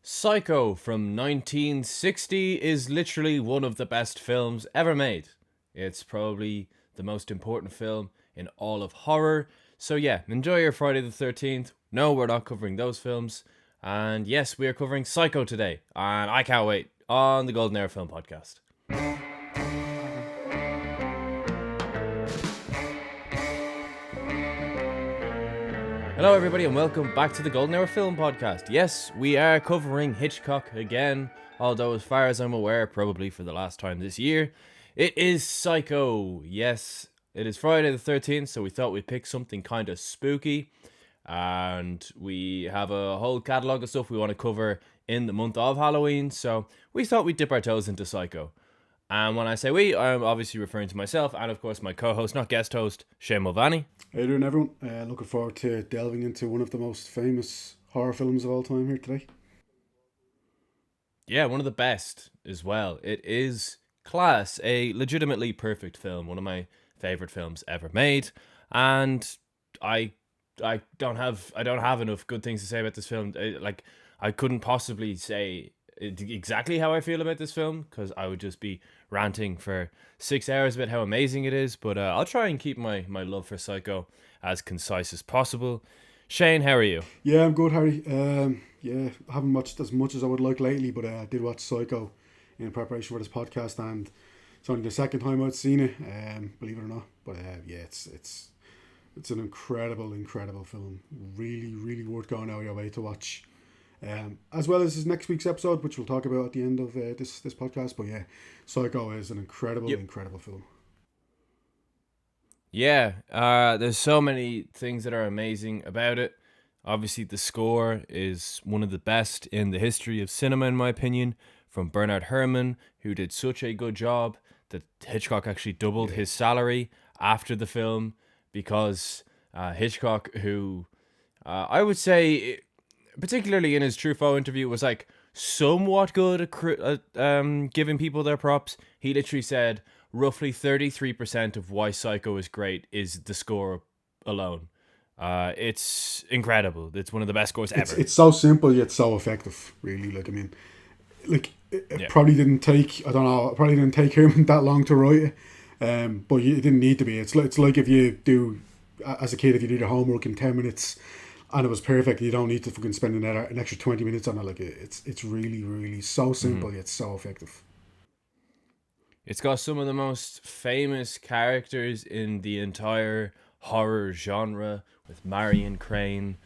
Psycho from 1960 is literally one of the best films ever made. It's probably the most important film in all of horror. So yeah, enjoy your Friday the 13th. No, we're not covering those films. And yes, we are covering Psycho today. And I can't wait on the Golden Era Film Podcast. Hello, everybody, and welcome back to the Golden Hour Film Podcast. Yes, we are covering Hitchcock again, although, as far as I'm aware, probably for the last time this year. It is Psycho. Yes, it is Friday the 13th, so we thought we'd pick something kind of spooky. And we have a whole catalogue of stuff we want to cover in the month of Halloween, so we thought we'd dip our toes into Psycho. And when I say we, I'm obviously referring to myself and, of course, my co-host, not guest host, Shane Mulvaney. How you doing, everyone? Looking forward to delving into one of the most famous horror films of all time here today. Yeah, one of the best as well. It is class, a legitimately perfect film, one of my favorite films ever made. And I don't have enough good things to say about this film. I couldn't possibly say exactly how I feel about this film, because I would just be ranting for 6 hours about how amazing it is, but I'll try and keep my love for Psycho as concise as possible. Shane, how are you? Yeah, I'm good, Harry. I haven't watched as much as I would like lately, but I did watch Psycho in preparation for this podcast, and it's only the second time I've seen it, believe it or not. But it's an incredible film. Really, really worth going out of your way to watch. As well as next week's episode, which we'll talk about at the end of this podcast. But yeah, Psycho is an incredible film. Yeah, there's so many things that are amazing about it. Obviously, the score is one of the best in the history of cinema, in my opinion, from Bernard Hermann, who did such a good job that Hitchcock actually doubled his salary after the film, because Hitchcock, who I would say, particularly in his Truffaut interview, was like somewhat good at giving people their props. He literally said roughly 33% of why Psycho is great is the score alone. It's incredible. It's one of the best scores ever. It's so simple yet so effective. Really, it probably didn't take. I don't know. It probably didn't take him that long to write it. But it didn't need to be. It's like if you do, as a kid, if you do your homework in 10 minutes. And it was perfect. You don't need to fucking spend an extra 20 minutes on it. Like, it's really, really so simple yet so effective. It's got some of the most famous characters in the entire horror genre, with Marion Crain,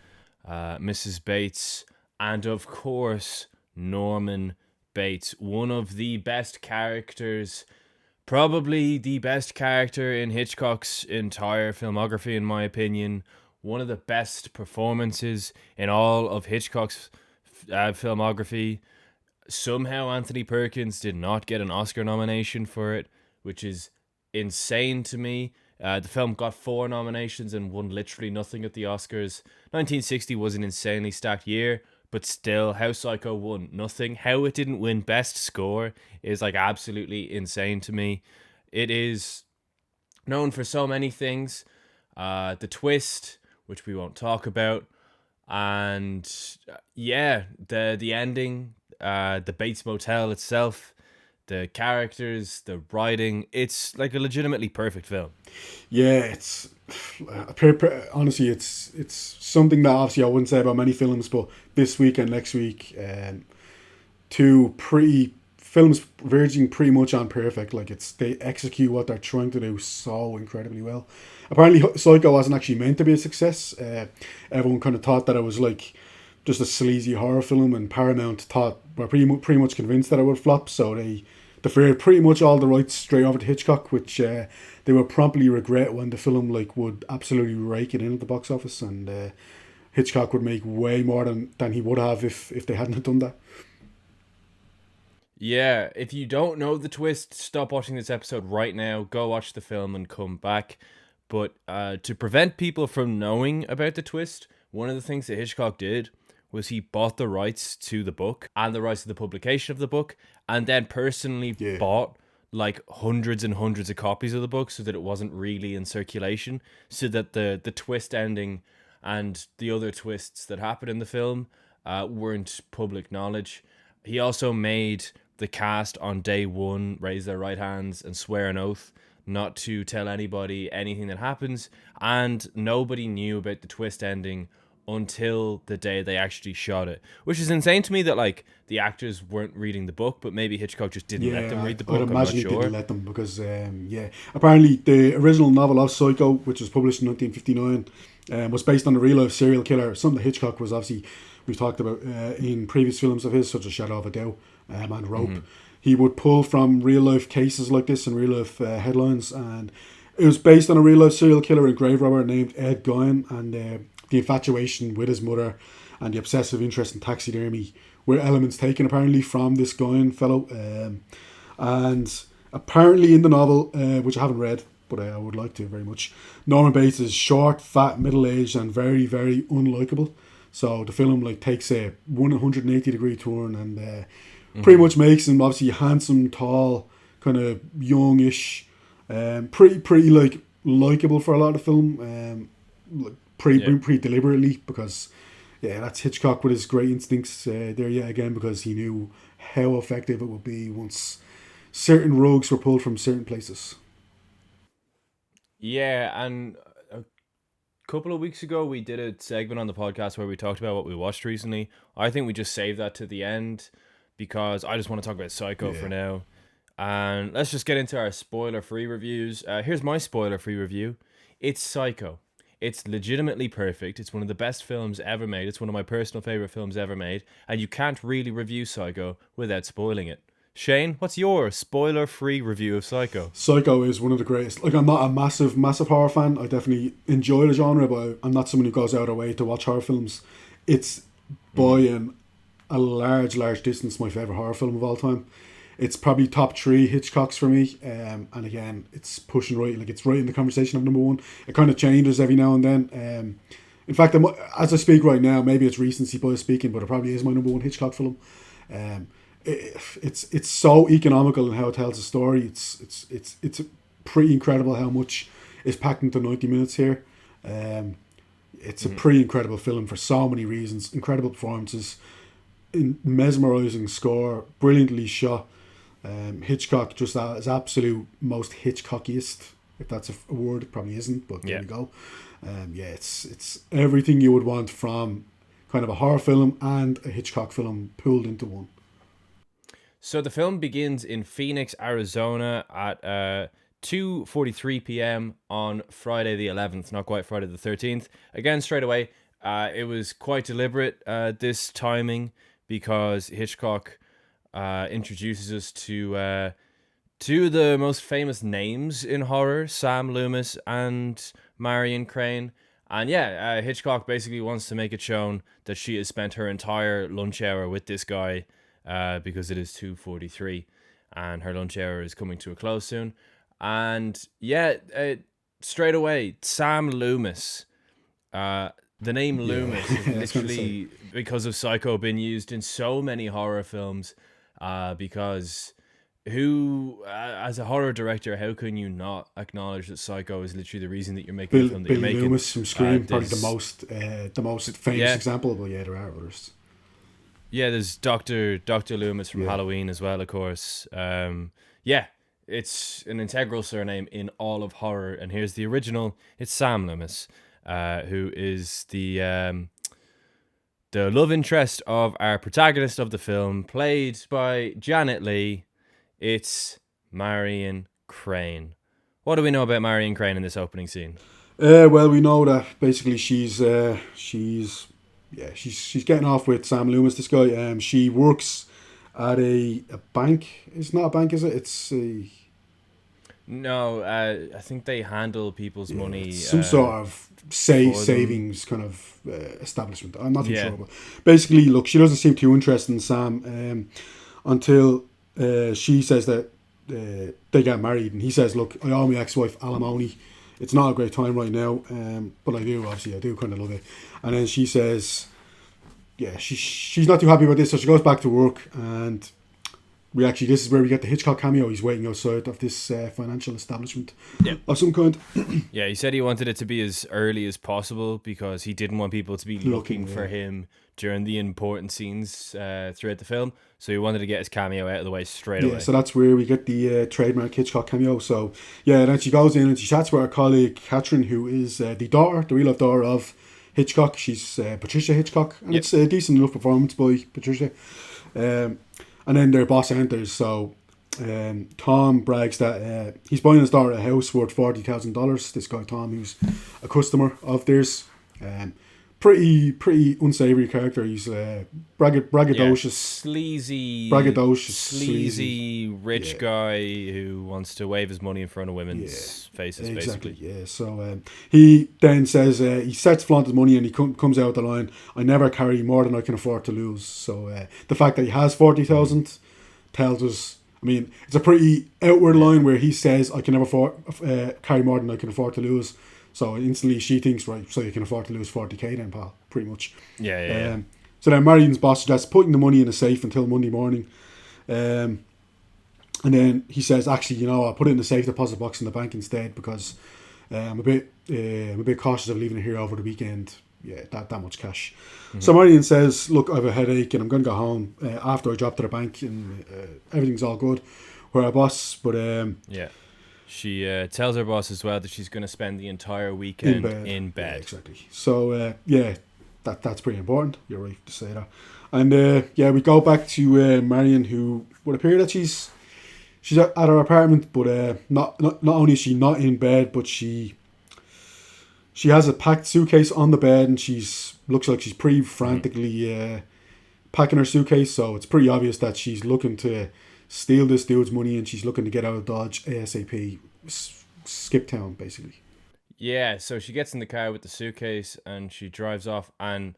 Mrs. Bates, and of course Norman Bates, one of the best characters, probably the best character in Hitchcock's entire filmography, in my opinion. One of the best performances in all of Hitchcock's filmography. Somehow Anthony Perkins did not get an Oscar nomination for it, which is insane to me. The film got 4 nominations and won literally nothing at the Oscars. 1960 was an insanely stacked year, but still, how Psycho won nothing. How it didn't win Best Score is like absolutely insane to me. It is known for so many things. The twist, which we won't talk about, and the ending, the Bates Motel itself, the characters, the writing. It's like a legitimately perfect film. Yeah, it's honestly, it's something that obviously I wouldn't say about many films, but this week and next week, two pretty films verging pretty much on perfect. Like, they execute what they're trying to do so incredibly well. Apparently, Psycho wasn't actually meant to be a success. Everyone kind of thought that it was like just a sleazy horror film, and Paramount were pretty much convinced that it would flop. So they deferred pretty much all the rights straight over to Hitchcock, which they would promptly regret when the film would absolutely rake it in at the box office, and Hitchcock would make way more than he would have if they hadn't done that. Yeah, if you don't know the twist, stop watching this episode right now. Go watch the film and come back. But to prevent people from knowing about the twist, one of the things that Hitchcock did was he bought the rights to the book and the rights to the publication of the book, and then personally bought like hundreds and hundreds of copies of the book so that it wasn't really in circulation, so that the twist ending and the other twists that happen in the film weren't public knowledge. He also made the cast on day one raise their right hands and swear an oath not to tell anybody anything that happens, and nobody knew about the twist ending until the day they actually shot it, which is insane to me that like the actors weren't reading the book, but maybe Hitchcock just didn't let them read the book. I'd I'm imagine not he sure. didn't let them because apparently the original novel of Psycho, which was published in 1959, was based on a real life serial killer, something that Hitchcock was obviously, we've talked about in previous films of his, such as Shadow of a Doubt and Rope. Mm-hmm. He would pull from real life cases like this and real life headlines, and it was based on a real life serial killer and grave robber named Ed Gein, and the infatuation with his mother and the obsessive interest in taxidermy were elements taken apparently from this Gein fellow. And apparently in the novel, which I haven't read, but I would like to very much, Norman Bates is short, fat, middle-aged, and very, very unlikable. So the film like takes a 180-degree turn and pretty much makes him obviously handsome, tall, kind of youngish, pretty like likable for a lot of the film, pretty deliberately, because that's Hitchcock with his great instincts there yet again, because he knew how effective it would be once certain rugs were pulled from certain places. Yeah, and a couple of weeks ago we did a segment on the podcast where we talked about what we watched recently. I think we just saved that to the end because I just want to talk about Psycho for now. And let's just get into our spoiler-free reviews. Here's my spoiler-free review. It's Psycho. It's legitimately perfect. It's one of the best films ever made. It's one of my personal favorite films ever made. And you can't really review Psycho without spoiling it. Shane, what's your spoiler-free review of Psycho? Psycho is one of the greatest. Like, I'm not a massive horror fan. I definitely enjoy the genre, but I'm not someone who goes out of their way to watch horror films. It's by a large distance my favourite horror film of all time. It's probably top 3 Hitchcocks for me, and again, it's pushing right, like it's right in the conversation of number 1. It kind of changes every now and then. In fact, as I speak right now, maybe it's recency bias speaking, but it probably is my number 1 Hitchcock film. It's so economical in how it tells a story. It's pretty incredible how much is packed into 90 minutes here. It's a pretty incredible film for so many reasons. Incredible performances, mesmerizing score, brilliantly shot. Hitchcock just at his absolute most Hitchcockiest, if that's a word. It probably isn't, but there we go. It's everything you would want from kind of a horror film and a Hitchcock film pulled into one. So the film begins in Phoenix, Arizona at 2:43 p.m. on Friday the 11th, not quite Friday the 13th. Again, straight away, it was quite deliberate, this timing, because Hitchcock introduces us to two of the most famous names in horror, Sam Loomis and Marion Crain. And Hitchcock basically wants to make it shown that she has spent her entire lunch hour with this guy, because it is 2:43 and her lunch hour is coming to a close soon. And straight away, Sam Loomis, the name Loomis is literally because of Psycho been used in so many horror films, because as a horror director, how can you not acknowledge that Psycho is literally the reason that you're making the film that you're making? Loomis from Scream, probably the most famous example, but there are others. Yeah, there's Dr. Loomis from Halloween as well, of course. It's an integral surname in all of horror, and here's the original. It's Sam Loomis, who is the love interest of our protagonist of the film, played by Janet Leigh. It's Marion Crain. What do we know about Marion Crain in this opening scene? Well, we know that basically she's getting off with Sam Loomis, this guy. She works at a bank. It's not a bank, is it? It's a... No, I think they handle people's money. Some sort of savings kind of establishment. I'm not too sure. But basically, look, she doesn't seem too interested in Sam until she says that they get married. And he says, look, I owe my ex-wife alimony. It's not a great time right now, but I do kind of love it. And then she says, she's not too happy about this, so she goes back to work, and this is where we get the Hitchcock cameo. He's waiting outside of this financial establishment Yeah. of some kind. Yeah, he said he wanted it to be as early as possible because he didn't want people to be looking for him during the important scenes throughout the film. So he wanted to get his cameo out of the way straight away. Yeah, so that's where we get the trademark Hitchcock cameo. So, yeah, then she goes in and she chats with her colleague, Catherine, who is the real-life daughter of Hitchcock. She's Patricia Hitchcock. And it's a decent enough performance by Patricia. And then their boss enters. So Tom brags that he's buying his daughter a house worth $40,000. This guy Tom, who's a customer of theirs, pretty unsavory character. He's braggadocious, sleazy rich guy who wants to wave his money in front of women's faces. Exactly. Basically. Yeah. So he then says he sets flaunt his money and he comes out the line. I never carry more than I can afford to lose. So the fact that he has 40,000 tells us. I mean, it's a pretty outward line where he says I can never carry more than I can afford to lose. So instantly she thinks, right, so you can afford to lose 40k then, pal, pretty much. Yeah. So then Marion's boss suggests putting the money in a safe until Monday morning. And then he says, actually, I'll put it in a safe deposit box in the bank instead because I'm a bit cautious of leaving it here over the weekend. Yeah, that much cash. Mm-hmm. So Marion says, look, I have a headache and I'm going to go home after I drop to the bank and everything's all good. We're our boss, but... She tells her boss as well that she's going to spend the entire weekend in bed. Yeah, exactly. So, that's pretty important. You're right to say that. And, we go back to Marion, who would appear that she's at her apartment, but not only is she not in bed, but she has a packed suitcase on the bed, and looks like she's pretty frantically packing her suitcase, so it's pretty obvious that she's looking to steal this dude's money and she's looking to get out of Dodge ASAP. Skip town, basically. Yeah, so she gets in the car with the suitcase and she drives off, and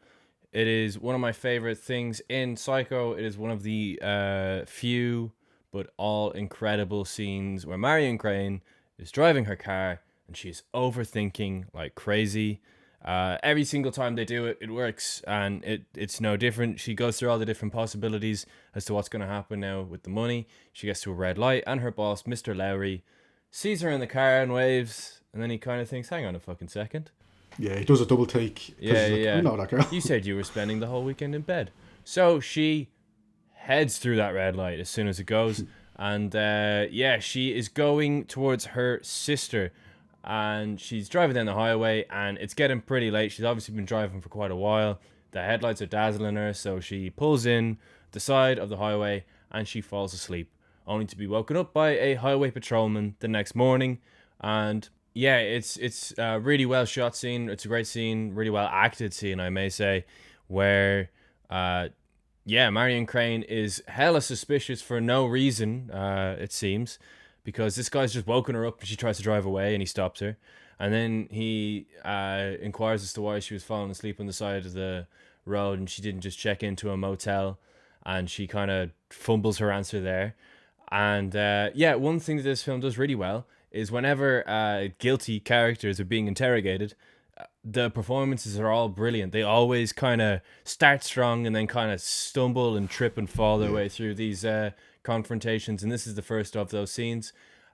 it is one of my favorite things in Psycho. It is one of the few but all incredible scenes where Marion Crain is driving her car and she's overthinking like crazy. Every single time they do it, it works, and it's no different. She goes through all the different possibilities as to what's going to happen now with the money. She gets to a red light, and her boss, Mr. Lowry, sees her in the car and waves, and then he kind of thinks, hang on a fucking second. Yeah, he does a double take. Yeah. I know that girl. You said you were spending the whole weekend in bed. So she heads through that red light as soon as it goes, and she is going towards her sister. And she's driving down the highway and it's getting pretty late. She's obviously been driving for quite a while. The headlights are dazzling her, so she pulls in the side of the highway and she falls asleep, only to be woken up by a highway patrolman the next morning. And yeah, it's a really well shot scene. It's a great scene, really well acted scene, I may say, where Marion Crain is hella suspicious for no reason, it seems. Because this guy's just woken her up and she tries to drive away and he stops her. And then he inquires as to why she was falling asleep on the side of the road and she didn't just check into a motel. And she kind of fumbles her answer there. And one thing that this film does really well is whenever guilty characters are being interrogated, the performances are all brilliant. They always kind of start strong and then kind of stumble and trip and fall their way through these confrontations, and this is the first of those scenes.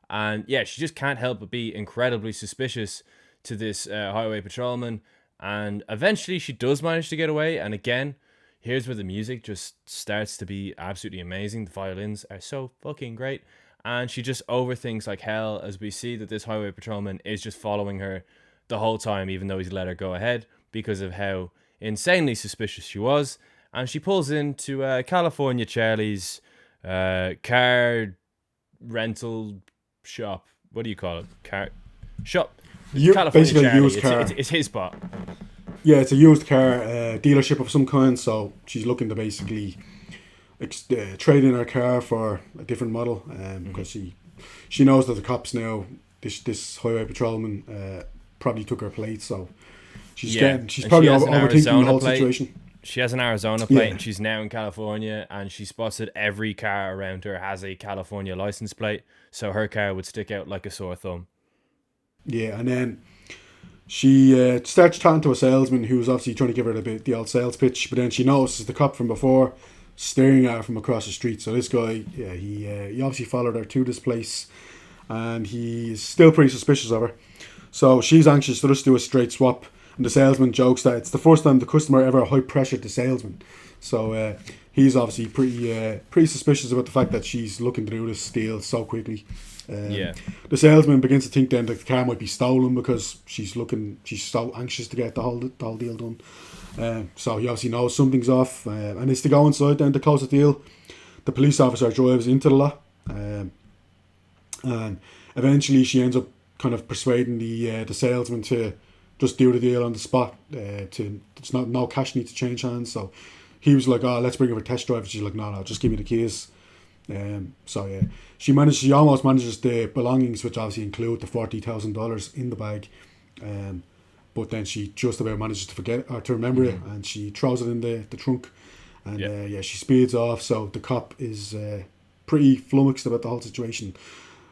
And she just can't help but be incredibly suspicious to this highway patrolman, and eventually she does manage to get away. And again, here's where the music just starts to be absolutely amazing. The violins are so fucking great, and she just overthinks like hell as we see that this highway patrolman is just following her the whole time, even though he's let her go ahead because of how insanely suspicious she was. And she pulls into California Charlie's car rental shop. What do you call it? Car shop. Basically Charlie. Used car. It's his spot. Yeah, it's a used car dealership of some kind. So she's looking to basically trade in her car for a different model, because she knows that the cops now. This highway patrolman probably took her plate, so she's probably overthinking the whole situation. She has an Arizona plate and she's now in California, and she spotted every car around her has a California license plate, so her car would stick out like a sore thumb. Yeah, and then she starts chatting to a salesman who's obviously trying to give her the old sales pitch, but then she notices the cop from before, staring at her from across the street. So this guy, yeah, he obviously followed her to this place, and he's still pretty suspicious of her. So she's anxious to just do a straight swap, and the salesman jokes that it's the first time the customer ever high pressured the salesman. So he's obviously pretty suspicious about the fact that she's looking to do this deal so quickly. The salesman begins to think then that the car might be stolen because she's so anxious to get the whole deal done. So he obviously knows something's off, and is to go inside then to close the deal. The police officer drives into the lot, and eventually she ends up kind of persuading the salesman to just do the deal on the spot. It's no cash needs to change hands. So he was like, "Oh, let's bring her for a test drive." And she's like, "No, just give me the keys." So yeah, she almost manages the belongings, which obviously include the $40,000 in the bag. But then she just about manages to forget or to remember it, and she throws it in the trunk. And she speeds off. So the cop is pretty flummoxed about the whole situation.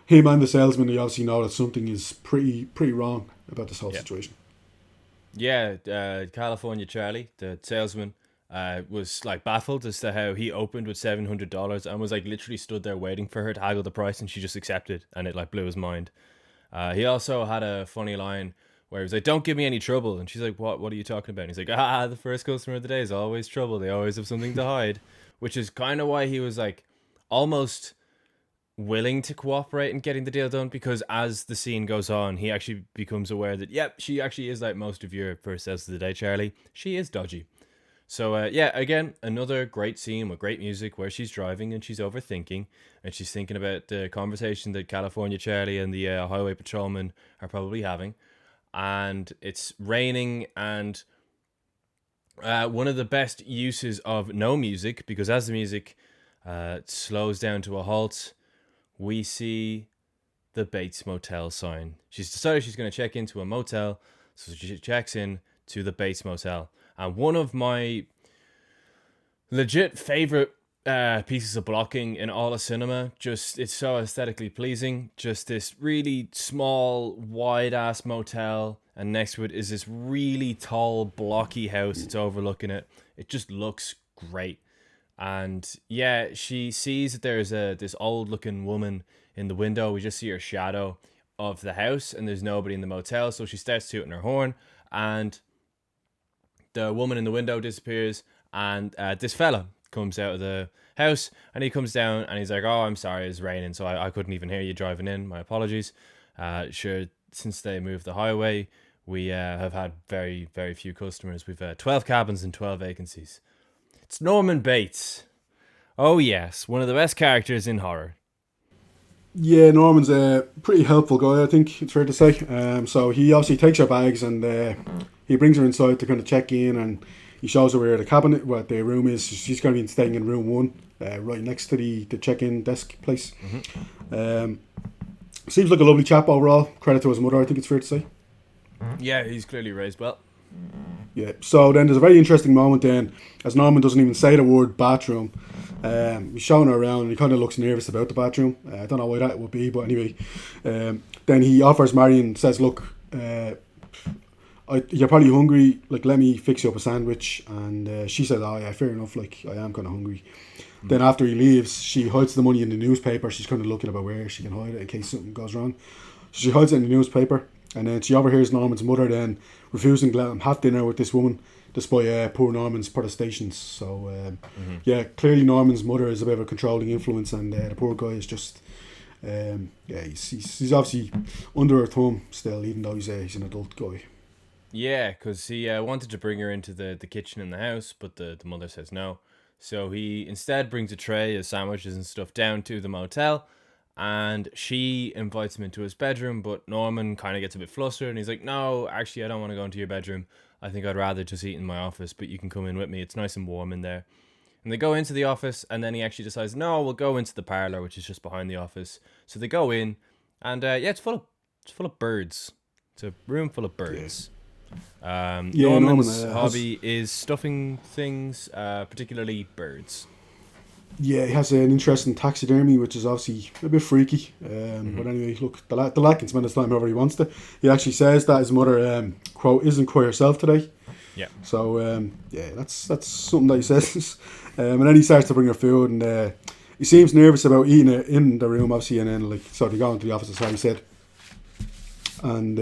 Him and the salesman, they obviously know that something is pretty wrong about this whole situation. Yeah, California Charlie, the salesman, was like baffled as to how he opened with $700 and was like literally stood there waiting for her to haggle the price, and she just accepted, and it like blew his mind. He also had a funny line where he was like, "Don't give me any trouble," and she's like, "What are you talking about?" And he's like, "The first customer of the day is always trouble. They always have something to hide," which is kind of why he was like almost willing to cooperate in getting the deal done, because as the scene goes on, he actually becomes aware that, yep, she actually is like most of your first sales of the day, Charlie. She is dodgy. So again, another great scene with great music where she's driving and she's overthinking, and she's thinking about the conversation that California Charlie and the highway patrolman are probably having. And it's raining, and one of the best uses of no music, because as the music slows down to a halt, we see the Bates Motel sign. She's decided she's going to check into a motel, so she checks in to the Bates Motel. And one of my legit favorite pieces of blocking in all of cinema, just it's so aesthetically pleasing. Just this really small, wide-ass motel, and next to it is this really tall, blocky house. It's overlooking it. It just looks great. And yeah, she sees that there's this old looking woman in the window. We just see her shadow of the house, and there's nobody in the motel, so she starts tooting her horn, and the woman in the window disappears, and this fella comes out of the house, and he comes down and he's like, "Oh, I'm sorry, it's raining, so I couldn't even hear you driving in. My apologies." Sure, since they moved the highway, we have had very, very few customers. We've 12 cabins and 12 vacancies. It's Norman Bates. Oh yes, one of the best characters in horror. Yeah, Norman's a pretty helpful guy, I think it's fair to say. So he obviously takes her bags, and he brings her inside to kind of check in, and he shows her where the cabinet, what the room is. She's going to be staying in room 1, right next to the check-in desk place. Seems like a lovely chap overall. Credit to his mother, I think it's fair to say. Yeah, he's clearly raised well. Yeah, so then there's a very interesting moment then, as Norman doesn't even say the word bathroom. He's showing her around, and he kind of looks nervous about the bathroom. I don't know why that would be, but anyway. Then he offers Marion, says, "Look, you're probably hungry, like let me fix you up a sandwich." And she says, "Oh yeah, fair enough, like I am kind of hungry." Then after he leaves, she hides the money in the newspaper. She's kind of looking about where she can hide it in case something goes wrong. So she hides it in the newspaper, and then she overhears Norman's mother then refusing to let him have dinner with this woman, despite poor Norman's protestations. So yeah, clearly Norman's mother is a bit of a controlling influence, and the poor guy is just he's obviously under her thumb still, even though he's an adult guy. Yeah, because he wanted to bring her into the kitchen in the house, but the mother says no. So he instead brings a tray of sandwiches and stuff down to the motel, and she invites him into his bedroom, but Norman kind of gets a bit flustered, and he's like, "No, actually, I don't want to go into your bedroom. I think I'd rather just eat in my office, but you can come in with me. It's nice and warm in there." And they go into the office, and then he actually decides, "No, we'll go into the parlor, which is just behind the office." So they go in, and it's full of birds. It's a room full of birds. Norman's hobby is stuffing things, particularly birds. Yeah, he has an interest in taxidermy, which is obviously a bit freaky. But anyway, look, the lad can spend his time however he wants to. He actually says that his mother, quote, "isn't quite herself today." Yeah. So yeah, that's something that he says. And then he starts to bring her food, and he seems nervous about eating it in the room, obviously. And then so they go into the office, as he said, and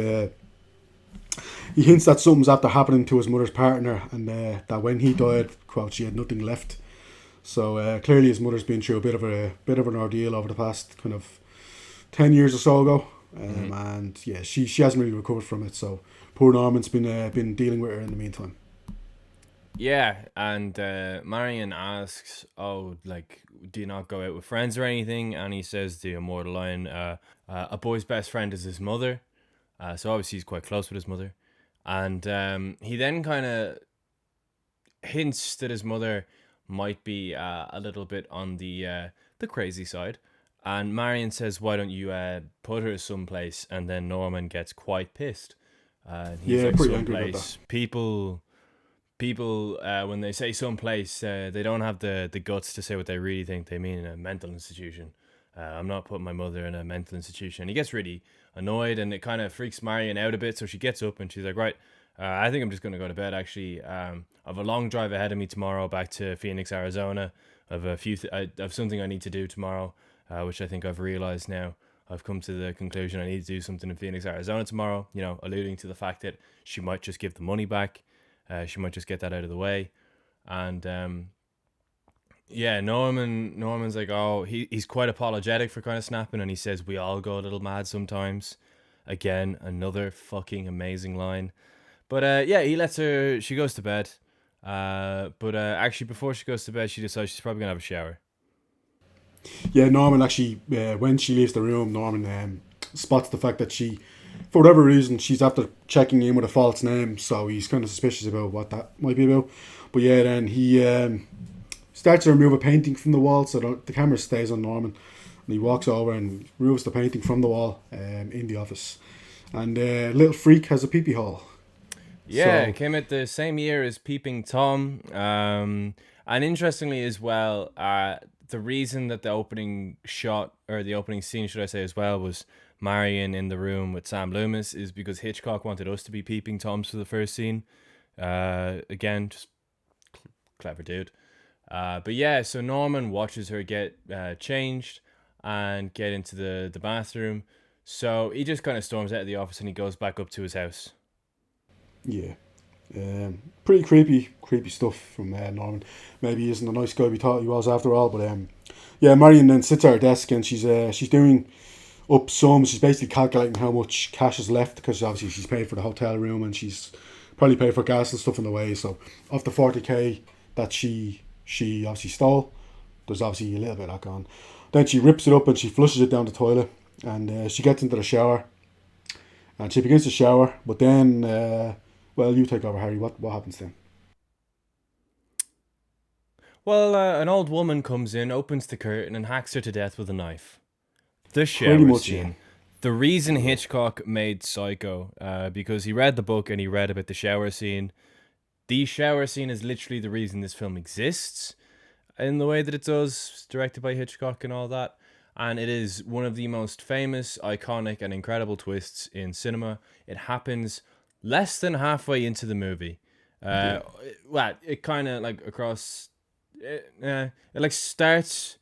he hints that something's after happening to his mother's partner, and that when he died, quote, she had nothing left. So clearly, his mother's been through a bit of an ordeal over the past kind of 10 years or so ago, and yeah, she hasn't really recovered from it. So poor Norman's been dealing with her in the meantime. Yeah, and Marion asks, "Oh, like, do you not go out with friends or anything?" And he says the immortal line, "A boy's best friend is his mother." So obviously he's quite close with his mother, and he then kind of hints that his mother might be a little bit on the crazy side. And Marion says, "Why don't you put her someplace?" And then Norman gets quite pissed. He's Yeah, like, pretty angry about that. "Someplace, people when they say someplace, they don't have the guts to say what they really think they mean in a mental institution. I'm not putting my mother in a mental institution." He gets really annoyed, and it kind of freaks Marion out a bit, so she gets up and she's like, "Right, I think I'm just going to go to bed, actually. I have a long drive ahead of me tomorrow back to Phoenix, Arizona. I have I have something I need to do tomorrow, which I think I've realized now. I've come to the conclusion I need to do something in Phoenix, Arizona tomorrow," alluding to the fact that she might just give the money back. She might just get that out of the way. And yeah, Norman's like, oh, he's quite apologetic for kind of snapping, and he says, "We all go a little mad sometimes." Again, another fucking amazing line. But yeah, he lets her, she goes to bed. But actually, before she goes to bed, she decides she's probably going to have a shower. Yeah, Norman actually, when she leaves the room, Norman spots the fact that she, for whatever reason, she's after checking in with a false name, so he's kind of suspicious about what that might be about. But yeah, then he starts to remove a painting from the wall, so the camera stays on Norman, and he walks over and removes the painting from the wall in the office. And Little Freak has a peepee hole. Yeah, it So came out the same year as Peeping Tom. And interestingly as well, the reason that the opening shot, or the opening scene, should I say, as well, was Marion in the room with Sam Loomis, is because Hitchcock wanted us to be Peeping Toms for the first scene. Again, just clever dude. But yeah, so Norman watches her get changed and get into the bathroom. So he just kind of storms out of the office and he goes back up to his house. yeah, pretty creepy stuff from Norman. Maybe he isn't the nice guy we thought he was after all. But yeah, Marion then sits at her desk and she's doing up sums. She's basically calculating how much cash is left, because obviously she's paid for the hotel room and she's probably paid for gas and stuff on the way. So of the 40k that she obviously stole, there's obviously a little bit of that gone. Then she rips it up and she flushes it down the toilet, and she gets into the shower and she begins to shower. But then, well, you take over, Harry. What happens then? Well, an old woman comes in, opens the curtain, and hacks her to death with a knife. The Pretty shower much, yeah. scene. The reason Yeah. Hitchcock made Psycho, because he read the book and he read about the shower scene. The shower scene is literally the reason this film exists in the way that it does, directed by Hitchcock and all that. And it is one of the most famous, iconic, and incredible twists in cinema. It happens less than halfway into the movie. Yeah. Well, it kind of like across. It like starts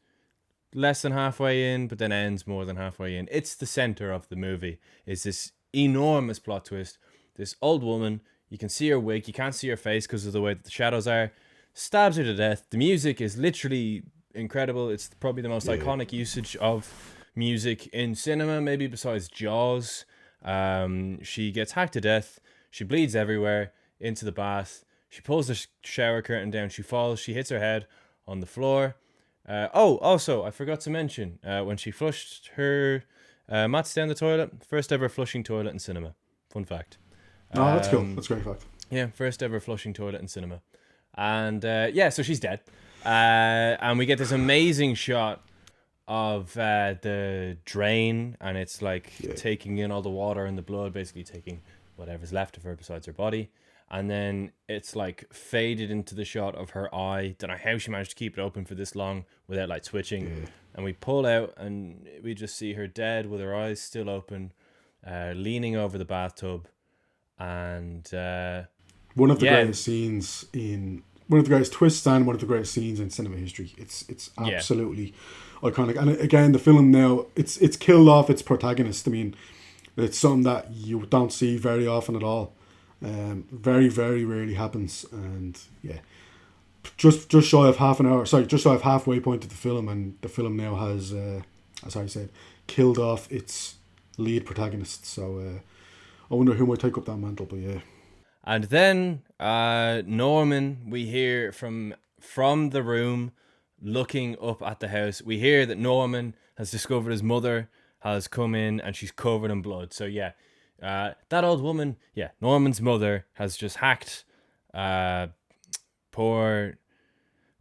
less than halfway in, but then ends more than halfway in. It's the center of the movie. Is this enormous plot twist? This old woman, you can see her wig, you can't see her face because of the way that the shadows are, stabs her to death. The music is literally incredible. It's probably the most Yeah. iconic usage of music in cinema, maybe besides Jaws. She gets hacked to death. She bleeds everywhere into the bath. She pulls the shower curtain down. She falls. She hits her head on the floor. Also, I forgot to mention, when she flushed her mats down the toilet, first ever flushing toilet in cinema. Fun fact. No, that's cool. Um, That's a great fact. yeah, first ever flushing toilet in cinema. And yeah, so she's dead. And we get this amazing shot of the drain, and it's like Yeah. taking in all the water and the blood, basically taking whatever's left of her besides her body. And then it's like faded into the shot of her eye. Don't know how she managed to keep it open for this long without like twitching. Yeah. And we pull out and we just see her dead with her eyes still open, leaning over the bathtub. And One of the Yeah, greatest scenes in one of the greatest twists and one of the greatest scenes in cinema history. It's yeah, absolutely iconic. And again, the film now it's killed off its protagonist. I mean, it's something that you don't see very often at all. Very very rarely happens. And yeah, just shy of half an hour. Sorry, just shy of halfway point of the film, and the film now has, as I said, killed off its lead protagonist. So I wonder who might take up that mantle. But yeah. and then Norman, we hear from the room, looking up at the house. We hear that Norman has discovered his mother has come in and she's covered in blood. So yeah, that old woman, yeah, Norman's mother has just hacked uh, poor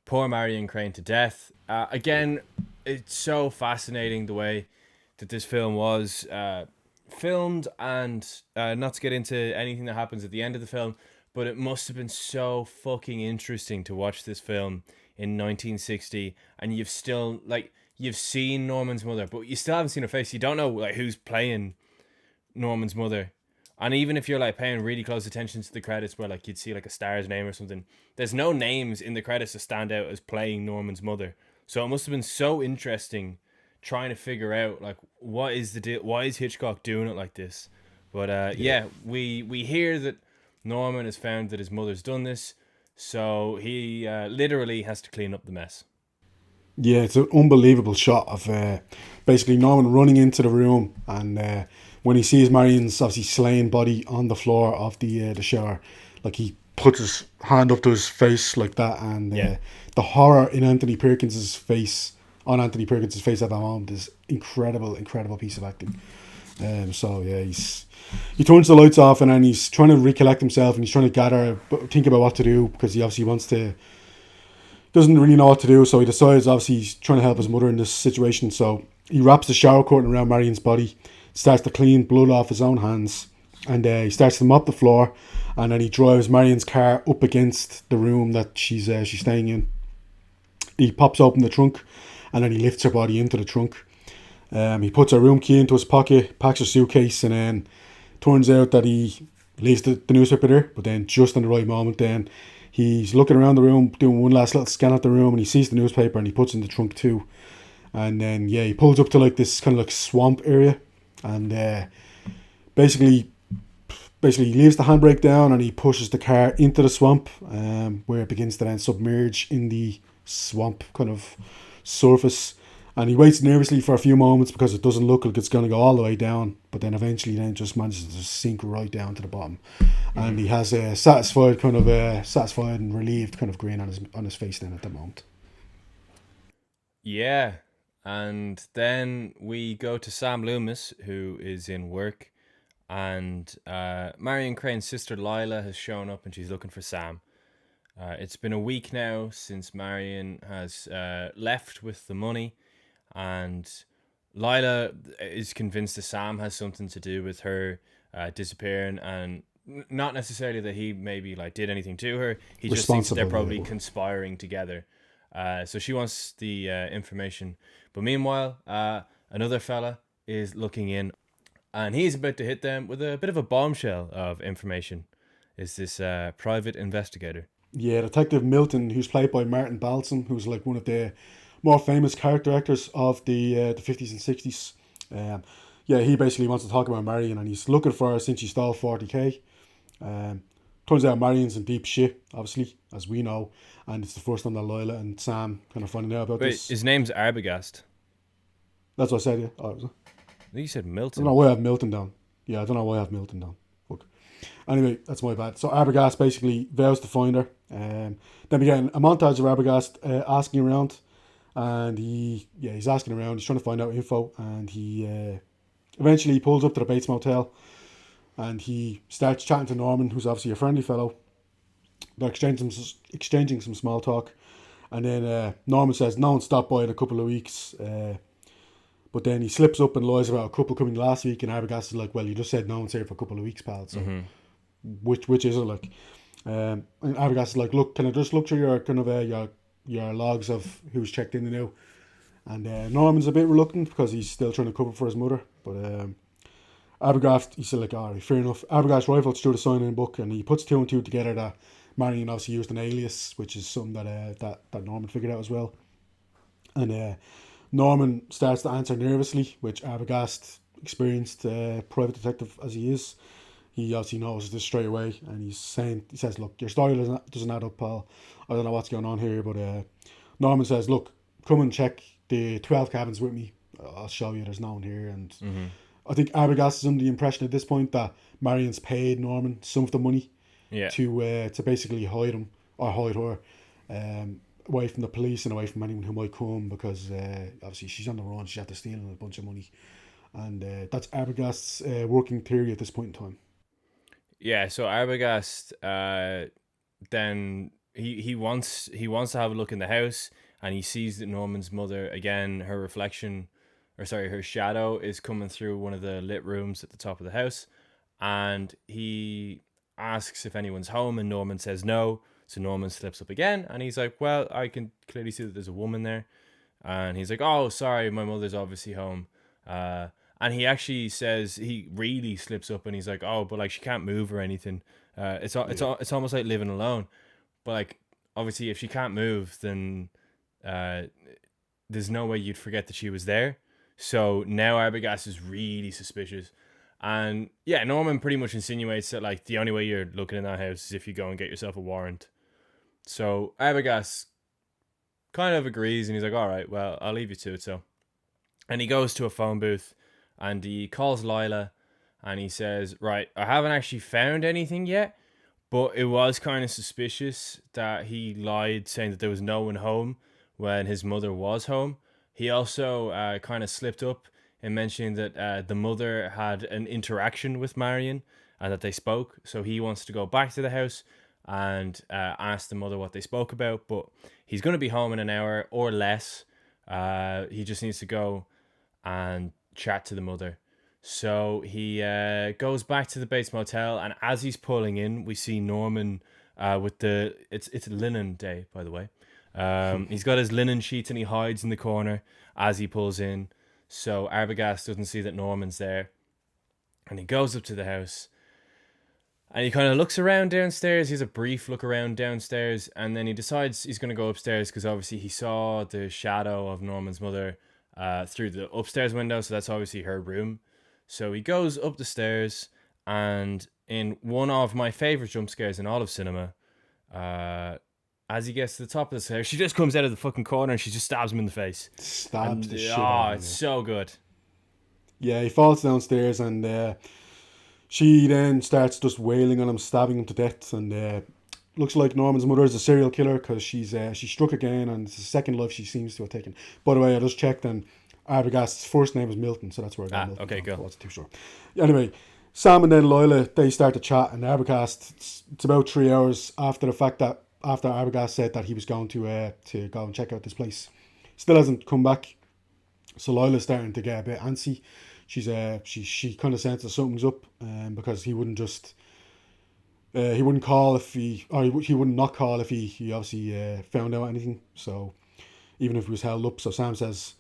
poor Marion Crain to death. Again, it's so fascinating the way that this film was filmed, and not to get into anything that happens at the end of the film, but it must have been so fucking interesting to watch this film in 1960, and you've seen Norman's mother, but you still haven't seen her face. You don't know like who's playing Norman's mother. And even if you're like paying really close attention to the credits where like you'd see like a star's name or something, there's no names in the credits to stand out as playing Norman's mother. So it must have been so interesting trying to figure out like what is the deal, why is Hitchcock doing it like this. But yeah, we hear that Norman has found that his mother's done this, so he literally has to clean up the mess. Yeah, it's an unbelievable shot of basically Norman running into the room, and when he sees Marion's obviously slain body on the floor of the shower, like he puts his hand up to his face like that, and Yeah. the horror in Anthony Perkins's face on Anthony Perkins's face at that moment is incredible piece of acting. So yeah, he turns the lights off, and then he's trying to recollect himself, and he's trying to think about what to do, because he obviously doesn't really know what to do. So he decides, obviously he's trying to help his mother in this situation, so he wraps the shower curtain around Marion's body, starts to clean blood off his own hands, and he starts to mop the floor, and then he drives Marion's car up against the room that she's staying in. He pops open the trunk, and then he lifts her body into the trunk. He puts her room key into his pocket, packs her suitcase, and then turns out that he leaves the newspaper there. But then just in the right moment, then he's looking around the room, doing one last little scan at the room, and he sees the newspaper, and he puts it in the trunk too. And then yeah, he pulls up to like this kind of like swamp area, and basically he leaves the handbrake down, and he pushes the car into the swamp, where it begins to then submerge in the swamp kind of surface. And he waits nervously for a few moments because it doesn't look like it's going to go all the way down, but then eventually then just manages to sink right down to the bottom. And he has a satisfied and relieved kind of grin on his face then at the moment. Yeah. And then we go to Sam Loomis, who is in work, and Marion Crane's sister Lila has shown up, and she's looking for Sam. It's been a week now since Marion has left with the money, and Lila is convinced that Sam has something to do with her disappearing, and not necessarily that he maybe like did anything to her. He just thinks that they're probably conspiring together. So she wants the information. But meanwhile, another fella is looking in, and he's about to hit them with a bit of a bombshell of information. Is this private investigator? Yeah, Detective Milton, who's played by Martin Balsam, who's like one of the more famous character actors of the 50s and 60s. Yeah, he basically wants to talk about Marion, and he's looking for her since she stole 40k. Turns out Marion's in deep shit, obviously, as we know, and it's the first time that Lila and Sam kind of finding out about this. His name's Arbogast. That's what I said, yeah. Oh, I think you said I Milton. don't know why I have Milton down. Yeah, I don't know why I have Milton down. Fuck. Anyway, that's my bad. So Arbogast basically vows to find her. Then we get a montage of Arbogast asking around, and he's asking around. He's trying to find out info, and he eventually pulls up to the Bates Motel, and he starts chatting to Norman, who's obviously a friendly fellow. They're exchanging some small talk, and then Norman says no one stopped by in a couple of weeks. But then he slips up and lies about a couple coming last week, and Arbogast is like, well, you just said no one's here for a couple of weeks, pal. So which is it like? And Arbogast is like, look, can I just look through your kind of your logs of who's checked in now? And Norman's a bit reluctant because he's still trying to cover for his mother. But Arbogast, he said, like, all right, fair enough. Arbogast rifles through the sign-in book, and he puts two and two together that Marion obviously used an alias, which is something that Norman figured out as well. And Norman starts to answer nervously, which Arbogast, experienced private detective as he is, he obviously knows this straight away, and he says, look, your story doesn't add up, pal. I don't know what's going on here, but Norman says, look, come and check the 12 cabins with me. I'll show you there's no one here. And I think Arbogast is under the impression at this point that Marion's paid Norman some of the money to basically hide him, or hide her, away from the police and away from anyone who might come, because obviously she's on the run, she had to steal a bunch of money. And that's Arbogast's working theory at this point in time. Yeah, so Arbogast, then he wants to have a look in the house, and he sees that Norman's mother, again, her shadow is coming through one of the lit rooms at the top of the house, and he asks if anyone's home, and Norman says no. So Norman slips up again, and he's like, well, I can clearly see that there's a woman there. And he's like, oh, sorry, my mother's obviously home. And he actually says, he really slips up, and he's like, oh, but like she can't move or anything. It's almost like living alone. But like, obviously, if she can't move, then there's no way you'd forget that she was there. So now Arbogast is really suspicious. And yeah, Norman pretty much insinuates that like the only way you're looking in that house is if you go and get yourself a warrant. So Arbogast kind of agrees, and he's like, all right, well, I'll leave you to it. So, and he goes to a phone booth, and he calls Lila, and he says, right, I haven't actually found anything yet, but it was kind of suspicious that he lied saying that there was no one home when his mother was home. He also kind of slipped up in mentioning that the mother had an interaction with Marion and that they spoke. So he wants to go back to the house and ask the mother what they spoke about, but he's going to be home in an hour or less. He just needs to go and chat to the mother. So he goes back to the Bates Motel, and as he's pulling in, we see Norman with it's linen day, by the way. He's got his linen sheets, and he hides in the corner as he pulls in, so Arbogast doesn't see that Norman's there. And he goes up to the house, and he kind of looks around downstairs. He has a brief look around downstairs, and then he decides he's going to go upstairs, because obviously he saw the shadow of Norman's mother through the upstairs window, so that's obviously her room. So he goes up the stairs, and in one of my favorite jump scares in all of cinema, as he gets to the top of the stairs, she just comes out of the fucking corner and she just stabs him in the face. Stabs the shit out of him. It's so good. Yeah, he falls downstairs, and she then starts just wailing on him, stabbing him to death. And looks like Norman's mother is a serial killer, because she's struck again, and it's the second life she seems to have taken. By the way, I just checked, and Arbogast's first name is Milton, so that's where I got Milton. Okay, go. cool. I wasn't too sure. Anyway, Sam and then Lila, they start to chat, and Arbogast, it's about 3 hours after the fact that after Arbogast said that he was going to go and check out this place. Still hasn't come back. So Lila's starting to get a bit antsy. She kind of senses something's up, because he wouldn't just he wouldn't call if he wouldn't not call if he obviously found out anything. So even if he was held up, so Sam says,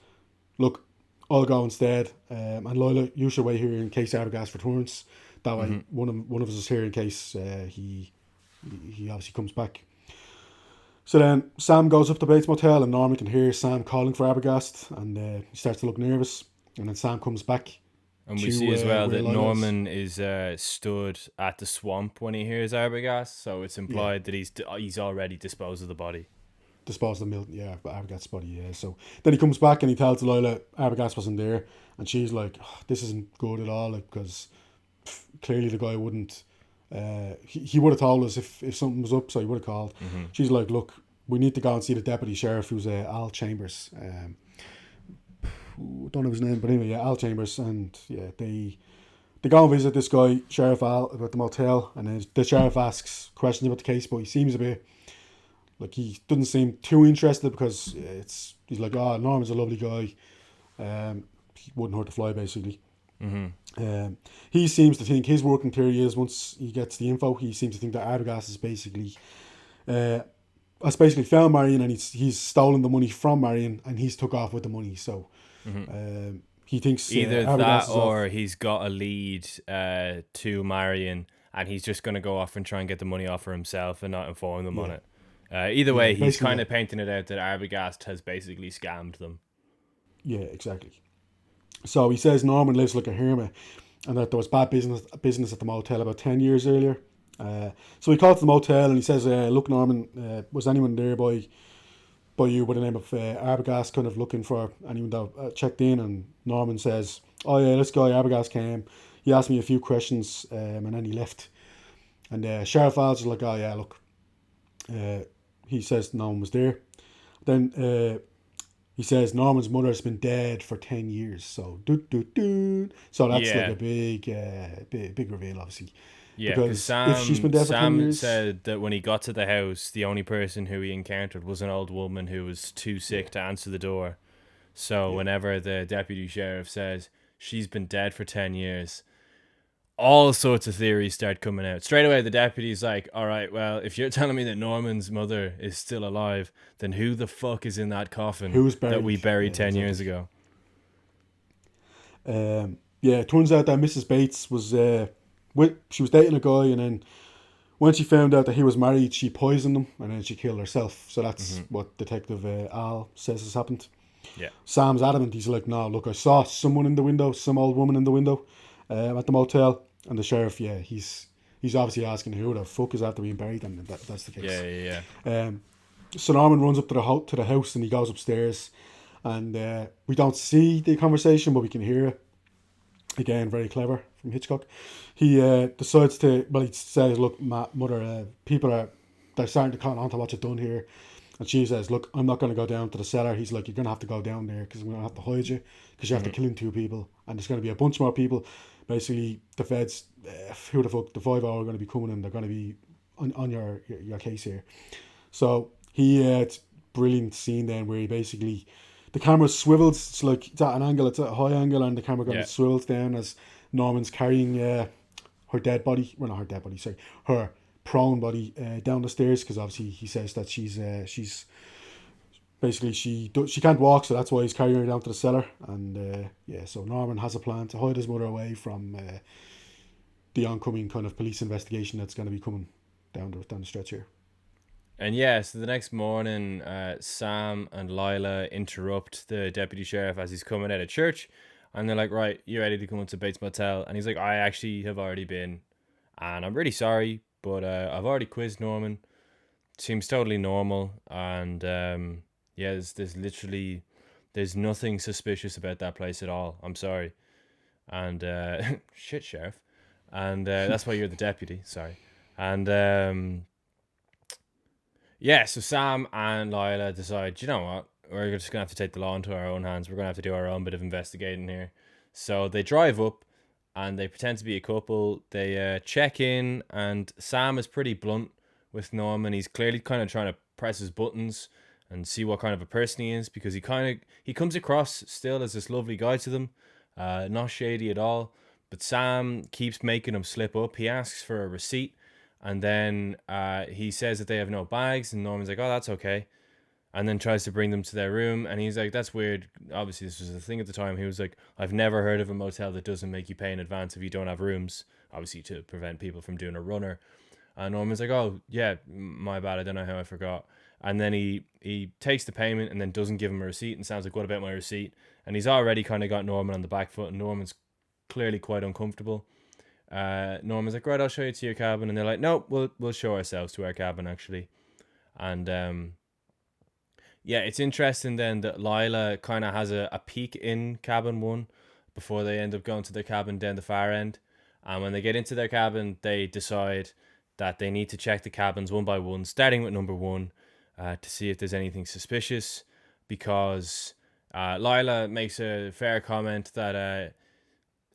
look, I'll go instead, and Lila, you should wait here in case Arbogast returns. That way, one of us is here in case he obviously comes back. So then Sam goes up to Bates Motel, and Norman can hear Sam calling for Arbogast, and he starts to look nervous. And then Sam comes back. And we see as well that Norman is stood at the swamp when he hears Arbogast, so it's implied that he's already disposed of the body. Disposed of Milton, yeah, but Arbogast's body, yeah. So then he comes back and he tells Lila Arbogast wasn't there, and she's like, oh, this isn't good at all, like, because clearly the guy wouldn't. He would have told us if something was up, so he would have called. She's like, look, we need to go and see the deputy sheriff, who's Al Chambers. Don't know his name, but anyway, yeah, Al Chambers. And yeah, they go and visit this guy, Sheriff Al, about the motel, and then the sheriff asks questions about the case, but he seems a bit like he doesn't seem too interested, because he's like, oh, Norman's a lovely guy, he wouldn't hurt to fly, basically. He seems to think his working theory is, once he gets the info, he seems to think that Arbogast is basically found Marion, and he's stolen the money from Marion, and he's took off with the money. So he thinks Either Arbogast that is off. or he's got a lead to Marion, and he's just going to go off and try and get the money off for himself and not inform them on Yeah, it. Either way, he's basically, kind yeah, of painting it out that Arbogast has basically scammed them. yeah, exactly. So he says Norman lives like a hermit, and that there was bad business at the motel about 10 years earlier. So he calls to the motel and he says, "Look, Norman, was anyone there by you by the name of Arbogast kind of looking for anyone that checked in?" And Norman says, "Oh yeah, this guy Arbogast came. He asked me a few questions, and then he left." And Sheriff Al's is like, "Oh yeah, look." Uh, he says no one was there. Then he says Norman's mother's been dead for 10 years. So So that's like Yeah, a big reveal, obviously, yeah, because because if she's been Sam dead for ten Sam years, said that when he got to the house, the only person who he encountered was an old woman who was too sick to answer the door. So yeah, whenever the deputy sheriff says she's been dead for 10 years, all sorts of theories start coming out. Straight away, the deputy's like, all right, well, if you're telling me that Norman's mother is still alive, then who the fuck is in that coffin who's that we buried? Yeah, buried 10 years exactly. ago? Yeah, it turns out that Mrs. Bates was she was dating a guy, and then when she found out that he was married, she poisoned him, and then she killed herself. So that's Hmm. what Detective Al says has happened. Yeah. Sam's adamant. He's like, "No, look, I saw someone in the window, some old woman in the window, at the motel." And the sheriff, yeah, he's obviously asking who the fuck is after being buried, and that's the Yeah, case. yeah, So Norman runs up to to the house, and he goes upstairs, and we don't see the conversation, but we can hear it. Again, very clever from Hitchcock. He decides to, well, he says, "Look, mother, people they're starting to cotton on to what you've done here." And she says, "Look, I'm not going to go down to the cellar." He's like, "You're going to have to go down there because I'm going to have to hide you because you have to yeah. kill in two people. And there's going to be a bunch more people. Basically, the feds, who the fuck, the 5 are going to be coming and they're going to be on your case here." So it's brilliant scene then where he basically, the camera swivels. It's like it's at an angle, it's at a high angle, and the camera kind Yeah. of swivels down as Norman's carrying her dead body. Well, not her dead body, sorry, her prone body down the stairs, because obviously he says that she's basically she can't walk, so that's why he's carrying her down to the cellar. And yeah, so Norman has a plan to hide his mother away from the oncoming kind of police investigation that's going to be coming down the stretch here. And yeah, so the next morning, Sam and Lila interrupt the deputy sheriff as he's coming out of church. And they're like, right, you ready to come into Bates Motel? And he's like, I actually have already been. And I'm really sorry, but I've already quizzed Norman. Seems totally normal. And yeah, there's literally, there's nothing suspicious about that place at all. I'm sorry. And shit, sheriff. And that's why you're the deputy. Sorry. And yeah, so Sam and Lila decide, you know what, we're just going to have to take the law into our own hands. We're going to have to do our own bit of investigating here. So they drive up and they pretend to be a couple. They check in, and Sam is pretty blunt with Norman. He's clearly kind of trying to press his buttons and see what kind of a person he is, because he comes across still as this lovely guy to them, not shady at all. But Sam keeps making him slip up. He asks for a receipt, and then he says that they have no bags, and Norman's like, oh, that's okay. And then tries to bring them to their room, and he's like, that's weird. Obviously, this was a thing at the time. He was like, I've never heard of a motel that doesn't make you pay in advance if you don't have rooms, obviously to prevent people from doing a runner. And Norman's like, oh, yeah, my bad. I don't know how I forgot. And then he takes the payment and then doesn't give him a receipt, and sounds like, what about my receipt? And he's already kind of got Norman on the back foot, and Norman's clearly quite uncomfortable. Norman's like, right, I'll show you to your cabin. And they're like, no, we'll show ourselves to our cabin, actually. And yeah, it's interesting then that Lila kind of has a peek in cabin one before they end up going to their cabin down the far end. And when they get into their cabin, they decide that they need to check the cabins one by one, starting with number one, to see if there's anything suspicious, because Lila makes a fair comment that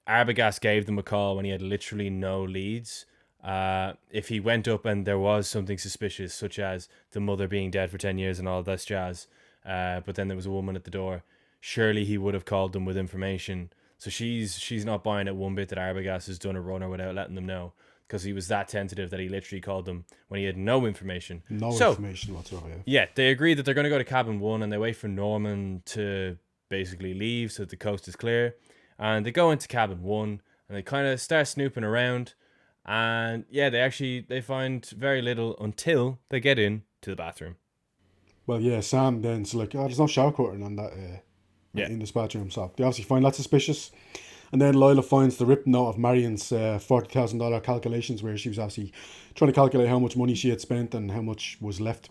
Arbogast gave them a call when he had literally no leads. If he went up and there was something suspicious, such as the mother being dead for 10 years and all this jazz, but then there was a woman at the door, surely he would have called them with information. So she's not buying it one bit that Arbogast has done a runner without letting them know, because he was that tentative that he literally called them when he had no information. No So information whatsoever. Yeah. yeah, they agree that they're going to go to cabin one, and they wait for Norman to basically leave so that the coast is clear. And they go into cabin 1 and they kind of start snooping around. And yeah, they find very little until they get in to the bathroom. Well, yeah, Sam then's like, oh, there's no shower curtain on that Yeah. in this bathroom, so they obviously find that suspicious. And then Lila finds the written note of Marion's $40,000 calculations, where she was obviously trying to calculate how much money she had spent and how much was left.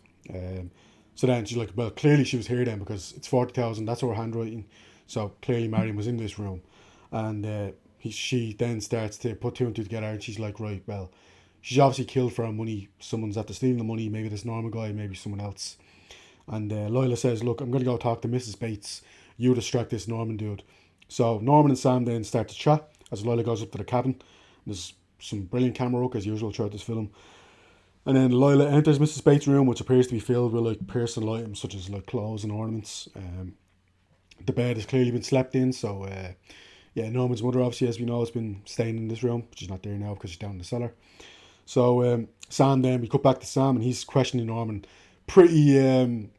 So then she's like, well, clearly she was here then, because it's 40,000. That's her handwriting. So clearly Marion was in this room, and she then starts to put two and two together, and she's like, right, well, she's obviously killed for her money. Someone's after stealing the money. Maybe this Norman guy, maybe someone else. And Lila says, look, I'm going to go talk to Mrs. Bates. You distract this Norman dude. So Norman and Sam then start to chat as Lila goes up to the cabin. There's some brilliant camera work as usual throughout this film. And then Lila enters Mrs. Bates' room, which appears to be filled with like personal items such as like clothes and ornaments. The bed has clearly been slept in, so yeah, Norman's mother obviously, as we know, has been staying in this room. She's not there now because she's down in the cellar. So Sam then, we cut back to Sam and he's questioning Norman pretty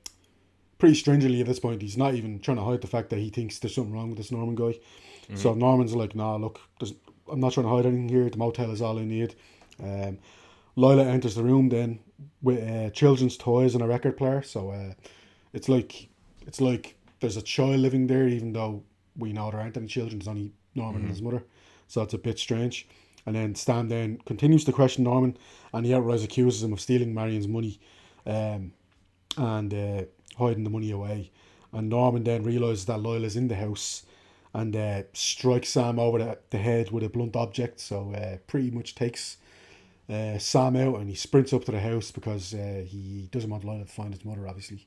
stringently at this point. He's not even trying to hide the fact that he thinks there's something wrong with this Norman guy. Mm-hmm. So Norman's like, nah, look, I'm not trying to hide anything here. The motel is all I need. Lila enters the room then with children's toys and a record player. So it's like there's a child living there, even though we know there aren't any children. There's only Norman and his mother. So it's a bit strange. And then Stan then continues to question Norman, and he outright accuses him of stealing Marion's money and hiding the money away. And Norman then realises that Lila's in the house and strikes Sam over the head with a blunt object. So pretty much takes Sam out, and he sprints up to the house because he doesn't want Lila to find his mother, obviously.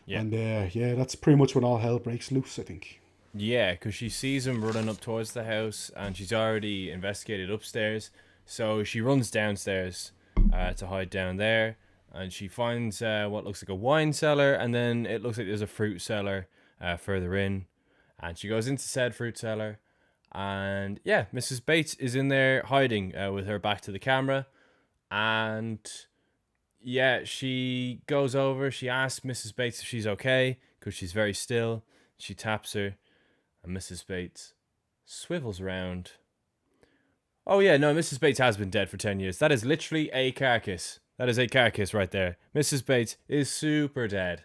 Yeah. And yeah, that's pretty much when all hell breaks loose, I think. Yeah, because she sees him running up towards the house, and she's already investigated upstairs. So she runs downstairs to hide down there, and she finds what looks like a wine cellar, and then it looks like there's a fruit cellar further in. And she goes into said fruit cellar, and yeah, Mrs. Bates is in there hiding with her back to the camera. And yeah, she goes over, she asks Mrs. Bates if she's okay, because she's very still. She taps her, and Mrs. Bates swivels around. Oh yeah, no, Mrs. Bates has been dead for 10 years. That is literally a carcass. That is a carcass right there. Mrs. Bates is super dead.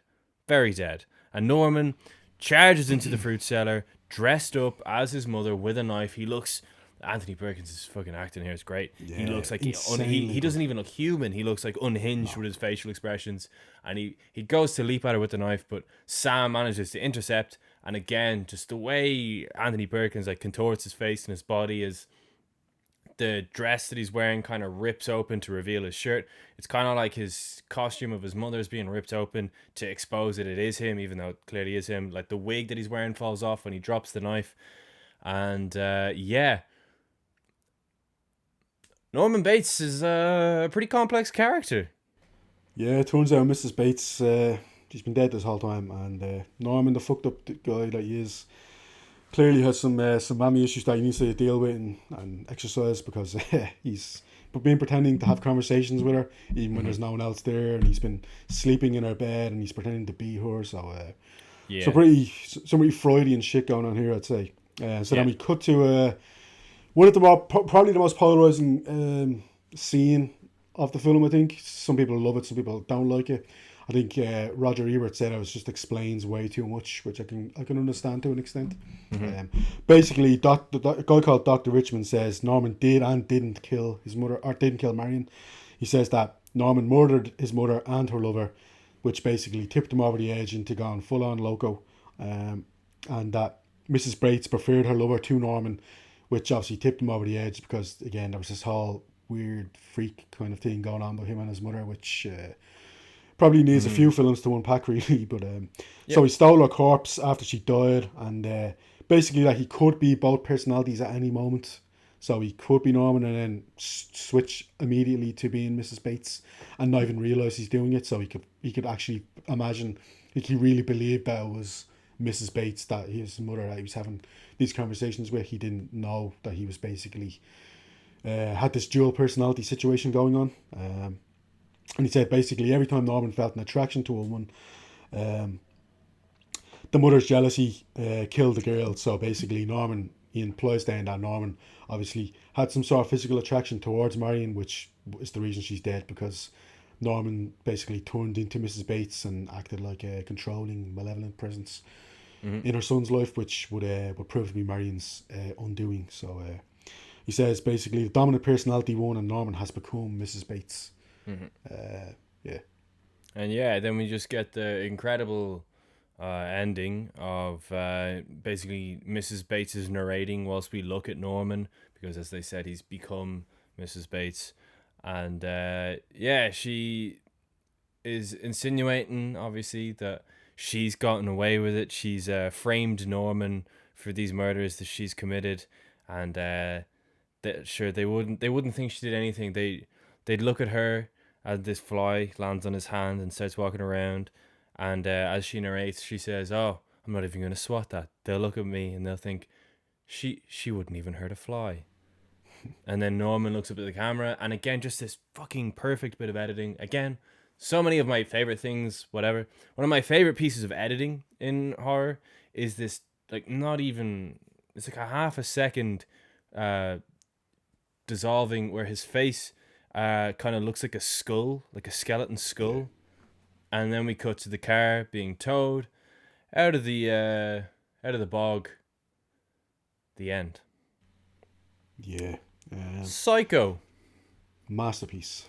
Very dead. And Norman charges into the fruit cellar, dressed up as his mother with a knife. He looks... Anthony Perkins' fucking acting here is great. Yeah, he looks like he doesn't even look human. He looks like unhinged with his facial expressions. And he goes to leap at her with the knife, but Sam manages to intercept. And again, just the way Anthony Perkins like contorts his face and his body is... The dress that he's wearing kind of rips open to reveal his shirt. It's kind of like his costume of his mother's being ripped open to expose that it is him, even though it clearly is him. Like the wig that he's wearing falls off when he drops the knife. And yeah. Norman Bates is a pretty complex character. Yeah, it turns out Mrs. Bates, she's been dead this whole time. And Norman, the fucked up guy that he is, clearly has some mommy issues that he needs to deal with and exercise, because he's been pretending to have conversations with her even when there's no one else there, and he's been sleeping in her bed and he's pretending to be her. So some pretty Freudian shit going on here, I'd say. Then we cut to one of the probably the most polarizing scene of the film. I think some people love it, some people don't like it. I think Roger Ebert said it just explains way too much, which I can understand to an extent. Basically, a guy called Dr. Richmond says Norman did and didn't kill his mother, or didn't kill Marion. He says that Norman murdered his mother and her lover, which basically tipped him over the edge into going full-on loco. And that Mrs. Bates preferred her lover to Norman, which obviously tipped him over the edge because, again, there was this whole weird freak kind of thing going on with him and his mother, which... probably needs a few films to unpack, really. But so he stole her corpse after she died, and basically that he could be both personalities at any moment. So he could be Norman and then switch immediately to being Mrs. Bates and not even realise he's doing it. So he could actually imagine, like he really believed that it was Mrs. Bates, that his mother, that he was having these conversations with. He didn't know that he was basically had this dual personality situation going on. And he said basically every time Norman felt an attraction to a woman, the mother's jealousy killed the girl. So basically, he implies then that Norman obviously had some sort of physical attraction towards Marion, which is the reason she's dead, because Norman basically turned into Mrs. Bates and acted like a controlling, malevolent presence in her son's life, which would prove to be Marion's undoing. So he says basically the dominant personality won and Norman has become Mrs. Bates. Yeah. And yeah, then we just get the incredible ending of basically Mrs. Bates is narrating whilst we look at Norman, because as they said, he's become Mrs. Bates. And yeah, she is insinuating, obviously, that she's gotten away with it. She's framed Norman for these murders that she's committed, and sure they wouldn't think she did anything. They'd look at her as this fly lands on his hand and starts walking around, and as she narrates, she says, "Oh, I'm not even going to swat that." They'll look at me and they'll think, "She wouldn't even hurt a fly." And then Norman looks up at the camera, and again, just this fucking perfect bit of editing. Again, so many of my favorite things, whatever. One of my favorite pieces of editing in horror is this, like, not even, it's like a half a second dissolving where his face kind of looks like a skull, like a skeleton skull. Yeah. And then we cut to the car being towed out of the bog. The end. Yeah. Psycho. Masterpiece.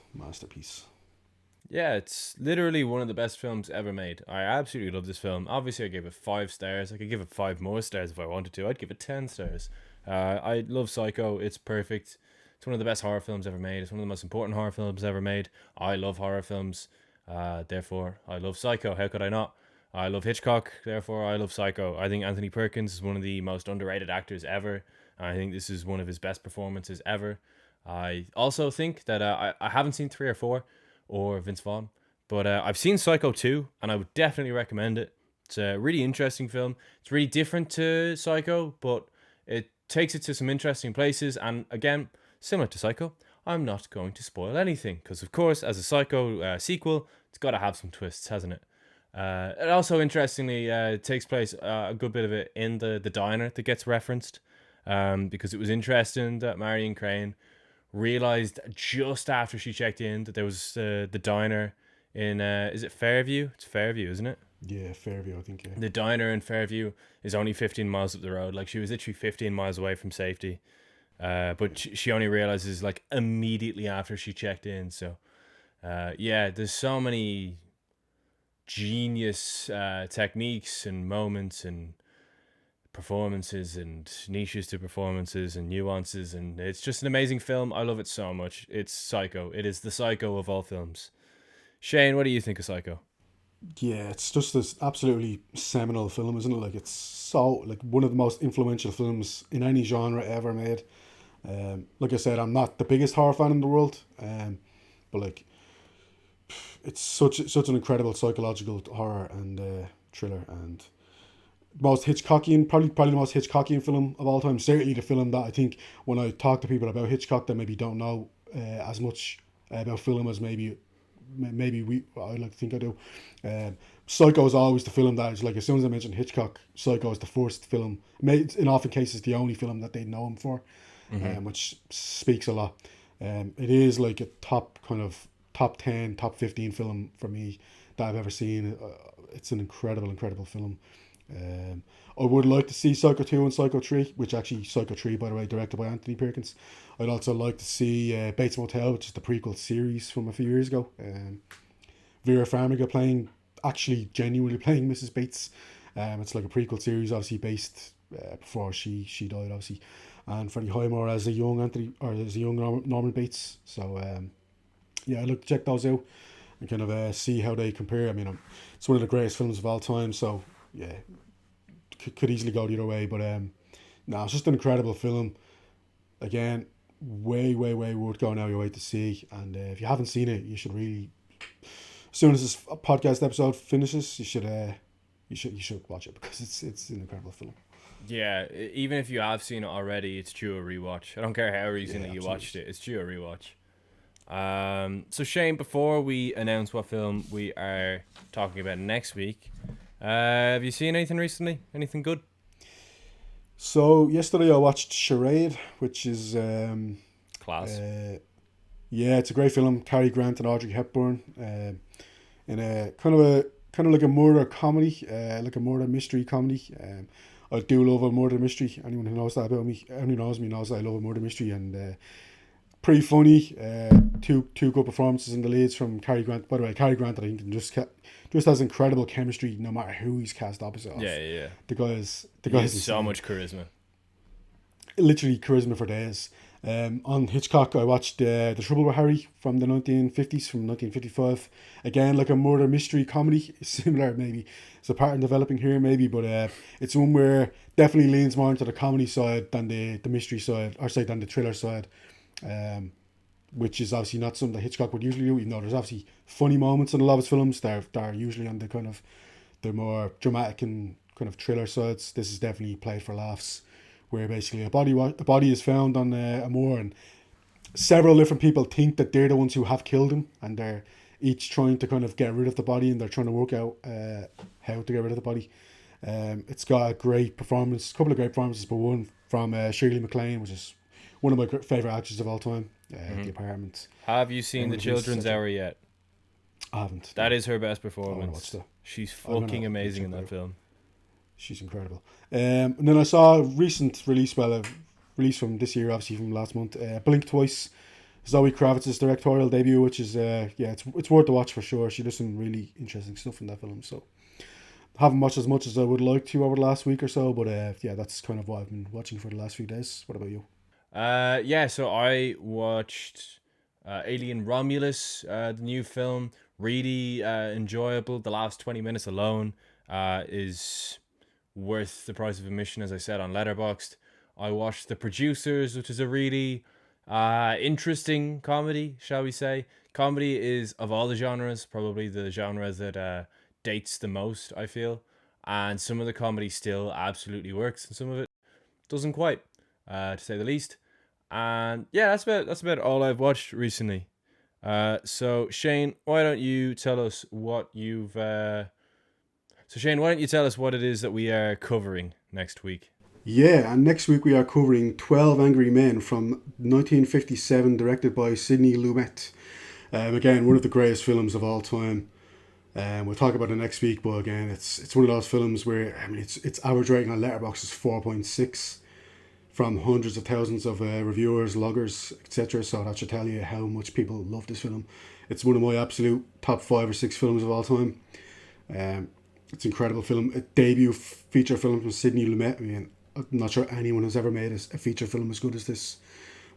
Yeah, it's literally one of the best films ever made. I absolutely love this film. Obviously, I gave it 5 stars. I could give it 5 more stars if I wanted to. I'd give it 10 stars. I love Psycho. It's perfect. It's one of the best horror films ever made. It's one of the most important horror films ever made. I love horror films. Therefore, I love Psycho. How could I not? I love Hitchcock. Therefore, I love Psycho. I think Anthony Perkins is one of the most underrated actors ever. I think this is one of his best performances ever. I also think that I haven't seen 3 or 4 or Vince Vaughn, but I've seen Psycho 2, and I would definitely recommend it. It's a really interesting film. It's really different to Psycho, but it takes it to some interesting places, and again, similar to Psycho, I'm not going to spoil anything, because of course, as a Psycho sequel, it's got to have some twists, hasn't it? It also, interestingly, takes place a good bit of it in the diner that gets referenced, because it was interesting that Marion Crain realized just after she checked in that there was the diner in is it Fairview? It's Fairview, isn't it? Yeah, Fairview, I think. Yeah. The diner in Fairview is only 15 miles up the road. Like, she was literally 15 miles away from safety, but she only realizes like immediately after she checked in. So yeah, there's so many genius techniques and moments and performances and niches to performances and nuances, and it's just an amazing film. I love it so much. It's Psycho. It is the Psycho of all films. Shane, what do you think of Psycho? Yeah, it's just this absolutely seminal film, isn't it? Like, it's so, like, one of the most influential films in any genre ever made. Like I said, I'm not the biggest horror fan in the world, but like, it's such an incredible psychological horror and thriller, and most Hitchcockian, probably the most Hitchcockian film of all time. Certainly the film that I think, when I talk to people about Hitchcock that maybe don't know as much about film as maybe I like to think I do. Psycho is always the film that is, like, as soon as I mention Hitchcock, Psycho is the first film, in often cases the only film that they know him for, which speaks a lot. It is like a top 10, top 15 film for me that I've ever seen. It's an incredible film. I would like to see Psycho 2 and Psycho 3, which actually, Psycho 3, by the way, directed by Anthony Perkins. I'd also like to see Bates Motel, which is the prequel series from a few years ago. Vera Farmiga genuinely playing Mrs. Bates. It's like a prequel series, obviously based before she died, obviously. And Freddie Highmore as a young Norman Bates. So yeah, I'd like to check those out and kind of see how they compare. I mean, it's one of the greatest films of all time, so yeah, could easily go the other way, but it's just an incredible film. Again, way worth going out your way to see, and if you haven't seen it, you should really, as soon as this podcast episode finishes, you should watch it, because it's an incredible film. Yeah, even if you have seen it already, it's due a rewatch. I don't care how recently you watched it, it's due a rewatch. So Shane, before we announce what film we are talking about next week, Have you seen anything recently? Anything good? So yesterday I watched Charade, which is Class. yeah, it's a great film. Cary Grant and Audrey Hepburn, in a kind of like a murder comedy, like a murder mystery comedy. I do love a murder mystery. Anyone who knows that about me, anyone who knows me knows that I love a murder mystery, and pretty funny. Two good performances in the leads from Cary Grant. By the way, Cary Grant, I think, just has incredible chemistry no matter who he's cast opposite of. Yeah. The He guy's has so insane. much charisma. Literally charisma for days. On Hitchcock, I watched The Trouble with Harry from the 1950s, from 1955. Again, like a murder mystery comedy, similar maybe. It's a pattern developing here, maybe, but it's one where definitely leans more into the comedy side than the mystery side, or say than the thriller side, um, which is obviously not something that Hitchcock would usually do. Even though there's obviously funny moments in a lot of his films, they're usually on the kind of the more dramatic and kind of thriller sides. This is definitely played for laughs, where basically a body is found on a moor, and several different people think that they're the ones who have killed him, and they're each trying to kind of get rid of the body, and they're trying to work out how to get rid of the body. It's got a great performance, a couple of great performances, but one from Shirley MacLaine, which is one of my favorite actors of all time. The Apartment. Have you seen The One of his, Children's Hour yet? I haven't. That is her best I want to watch performance. that. She's I'm gonna fucking amazing check in that that out. film. She's incredible. And then I saw a recent release, well, a release from this year, obviously from last month. Blink Twice, Zoe Kravitz's directorial debut, which is yeah, it's worth the watch for sure. She does some really interesting stuff in that film. So haven't watched as much as I would like to over the last week or so, but yeah, that's kind of what I've been watching for the last few days. What about you? Yeah, so I watched Alien Romulus, the new film. Really enjoyable. The last 20 minutes alone is worth the price of admission, as I said on Letterboxd. I watched The Producers, which is a really interesting comedy, shall we say. Comedy is, of all the genres, probably the genre that dates the most, I feel. And some of the comedy still absolutely works, and some of it doesn't quite, to say the least. And yeah, that's about all I've watched recently. So Shane, why don't you tell us what you've so Shane, why don't you tell us what it is that we are covering next week? Yeah, and next week we are covering 12 Angry Men from 1957, directed by Sidney Lumet. Again, one of the greatest films of all time. We'll talk about it next week, but again, it's one of those films where, I mean, its average rating on Letterboxd is 4.6 from hundreds of thousands of reviewers, loggers, etc. So that should tell you how much people love this film. It's one of my absolute top 5 or 6 films of all time. It's an incredible film. A debut feature film from Sidney Lumet. I mean, I'm not sure anyone has ever made a feature film as good as this.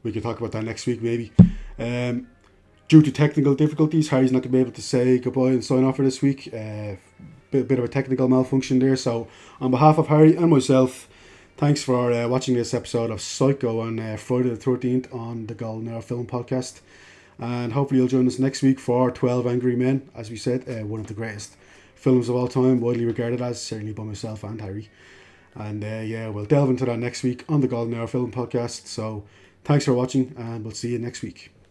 We can talk about that next week, maybe. Due to technical difficulties, Harry's not going to be able to say goodbye and sign off for this week. Bit of a technical malfunction there. So, on behalf of Harry and myself, thanks for watching this episode of Psycho on Friday the 13th on the Golden Hour Film Podcast. And hopefully you'll join us next week for 12 Angry Men. As we said, one of the greatest films of all time, widely regarded as, certainly by myself and Harry. And yeah, we'll delve into that next week on the Golden Hour Film Podcast. So thanks for watching, and we'll see you next week.